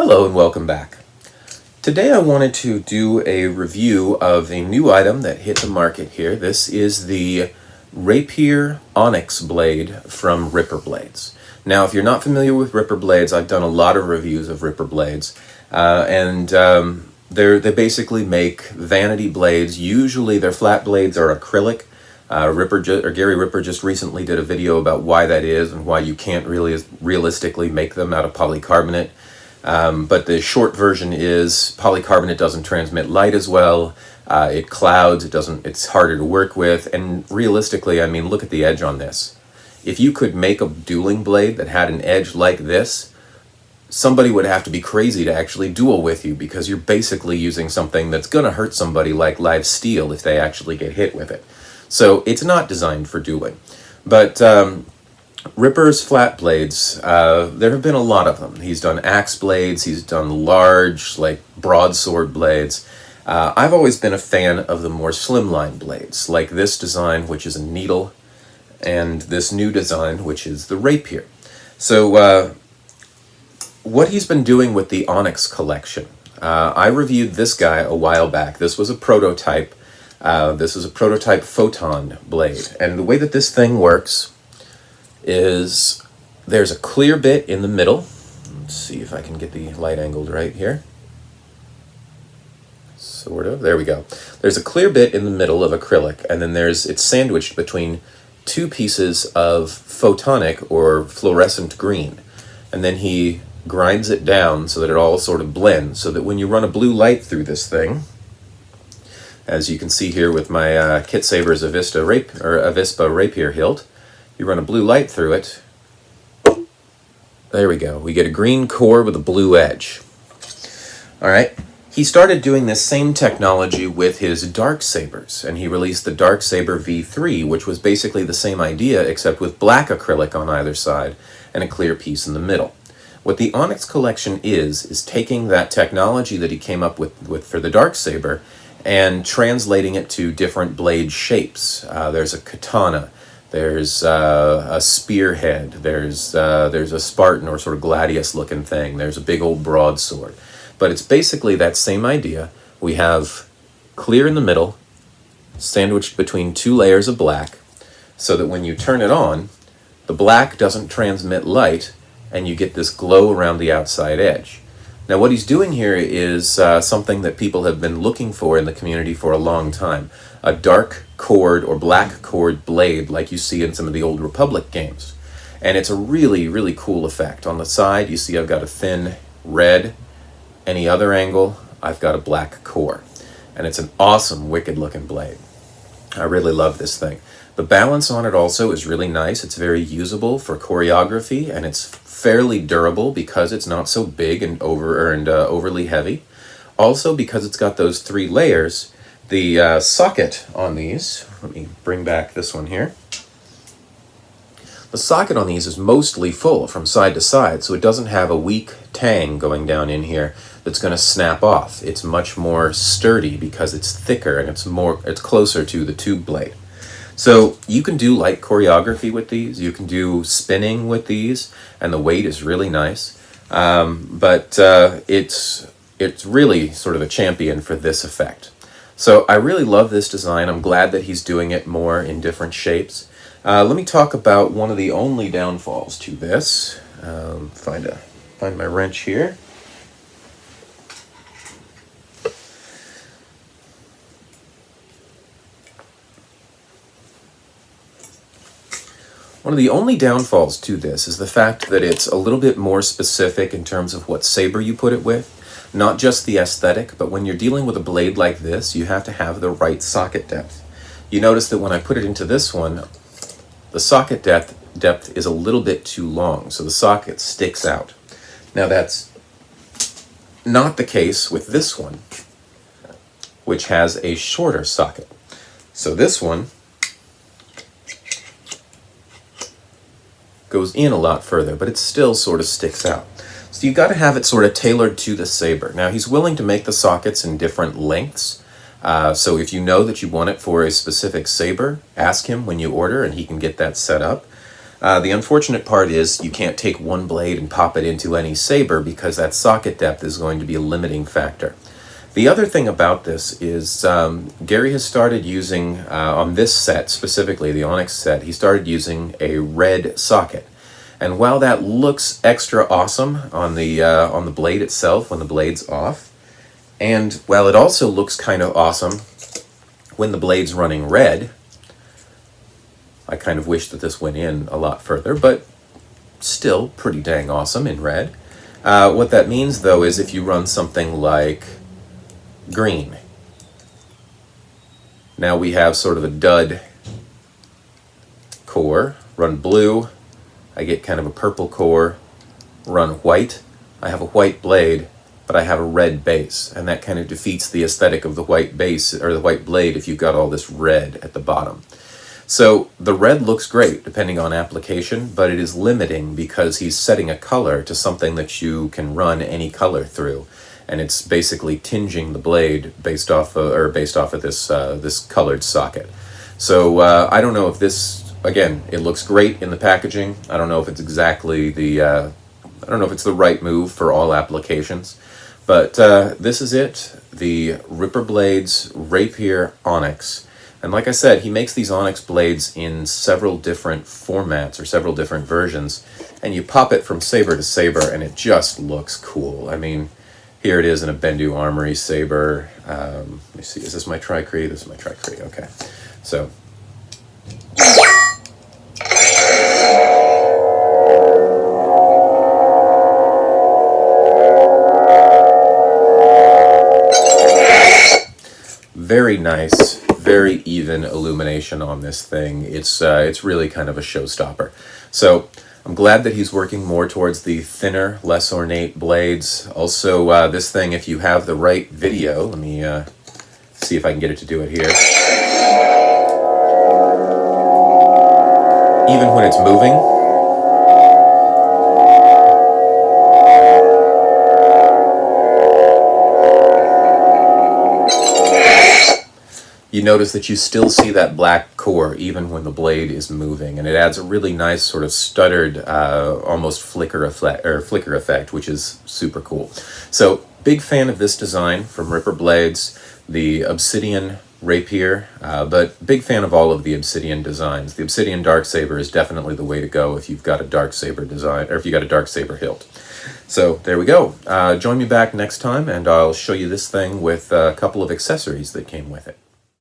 Hello and welcome back. Today I wanted to do a review of a new item that hit the market here. This is the Rapier Onyx blade from Ripper Blades. Now if you're not familiar with Ripper Blades, I've done a lot of reviews of Ripper Blades they basically make vanity blades. Usually their flat blades are acrylic. Gary Ripper just recently did a video about why that is and why you can't really realistically make them out of polycarbonate. But the short version is polycarbonate doesn't transmit light as well. It clouds. It's harder to work with. And realistically, I mean, look at the edge on this. If you could make a dueling blade that had an edge like this, somebody would have to be crazy to actually duel with you, because you're basically using something that's going to hurt somebody like live steel if they actually get hit with it. So it's not designed for dueling. But Ripper's flat blades, there have been a lot of them. He's done axe blades, he's done large, like broadsword blades. I've always been a fan of the more slimline blades, like this design, which is a needle, and this new design, which is the Rapier. So what he's been doing with the Onyx collection, I reviewed this guy a while back. This was a prototype. This is a prototype photon blade. And the way that this thing works is there's a clear bit in the middle. Let's see if I can get the light angled right here. Sort of. There we go. There's a clear bit in the middle of acrylic, and then it's sandwiched between two pieces of photonic or fluorescent green. And then he grinds it down so that it all sort of blends, so that when you run a blue light through this thing, as you can see here with my Kit Sabers AVISPA Rapier hilt, you run a blue light through it. There we go. We get a green core with a blue edge. All right. He started doing this same technology with his Dark Sabers, and he released the Dark Saber V3, which was basically the same idea except with black acrylic on either side and a clear piece in the middle. What the Onyx collection is taking that technology that he came up with for the Dark Saber and translating it to different blade shapes. There's a katana, there's a spearhead, there's a Spartan or sort of gladius looking thing, there's a big old broadsword. But it's basically that same idea. We have clear in the middle, sandwiched between two layers of black, so that when you turn it on, the black doesn't transmit light, and you get this glow around the outside edge. Now what he's doing here is something that people have been looking for in the community for a long time. A dark cord or black cord blade like you see in some of the old Republic games. And it's a really, really cool effect. On the side you see I've got a thin red. Any other angle, I've got a black core. And it's an awesome, wicked looking blade. I really love this thing. The balance on it also is really nice. It's very usable for choreography, and it's fairly durable because it's not so big and overly heavy. Also, because it's got those three layers, the socket on these, let me bring back this one here. The socket on these is mostly full from side to side, so it doesn't have a weak tang going down in here that's going to snap off. It's much more sturdy because it's thicker and it's closer to the tube blade. So you can do light choreography with these, you can do spinning with these, and the weight is really nice. It's really sort of a champion for this effect. So I really love this design. I'm glad that he's doing it more in different shapes. Let me talk about one of the only downfalls to this. Find my wrench here. One of the only downfalls to this is the fact that it's a little bit more specific in terms of what saber you put it with. Not just the aesthetic, but when you're dealing with a blade like this, you have to have the right socket depth. You notice that when I put it into this one, the socket depth is a little bit too long, so the socket sticks out. Now that's not the case with this one, which has a shorter socket. So this one goes in a lot further, but it still sort of sticks out. So you've got to have it sort of tailored to the saber. Now he's willing to make the sockets in different lengths. So if you know that you want it for a specific saber, ask him when you order and he can get that set up. The unfortunate part is you can't take one blade and pop it into any saber because that socket depth is going to be a limiting factor. The other thing about this is Gary has started using, on this set specifically, the Onyx set, he started using a red socket. And while that looks extra awesome on the blade itself when the blade's off, and while it also looks kind of awesome when the blade's running red, I kind of wish that this went in a lot further, but still pretty dang awesome in red. What that means though is if you run something like green, now we have sort of a dud core. Run blue, I get kind of a purple core. Run white, I have a white blade, but I have a red base, and that kind of defeats the aesthetic of the white base, or the white blade, if you've got all this red at the bottom. So the red looks great depending on application, but it is limiting because he's setting a color to something that you can run any color through, and it's basically tinging the blade based off of this this colored socket. So I don't know if this, again, it looks great in the packaging. I don't know if it's exactly the I don't know if it's the right move for all applications, but this is it, the Ripper Blades Rapier Onyx. And like I said, he makes these Onyx blades in several different formats or several different versions, and you pop it from saber to saber and it just looks cool. I mean, here it is in a Bendu Armory saber. Let me see, is this my Tri-Cree? This is my Tri-Cree, okay. So, very nice, very even illumination on this thing. It's really kind of a showstopper. So I'm glad that he's working more towards the thinner, less ornate blades. Also, this thing, if you have the right video, let me see if I can get it to do it here. Even when it's moving, you notice that you still see that black core even when the blade is moving, and it adds a really nice sort of stuttered, almost flicker effect, which is super cool. So, big fan of this design from Ripper Blades, the Obsidian Rapier, but big fan of all of the Obsidian designs. The Obsidian Darksaber is definitely the way to go if you've got a Darksaber design, or if you've got a Darksaber hilt. So there we go. Join me back next time, and I'll show you this thing with a couple of accessories that came with it.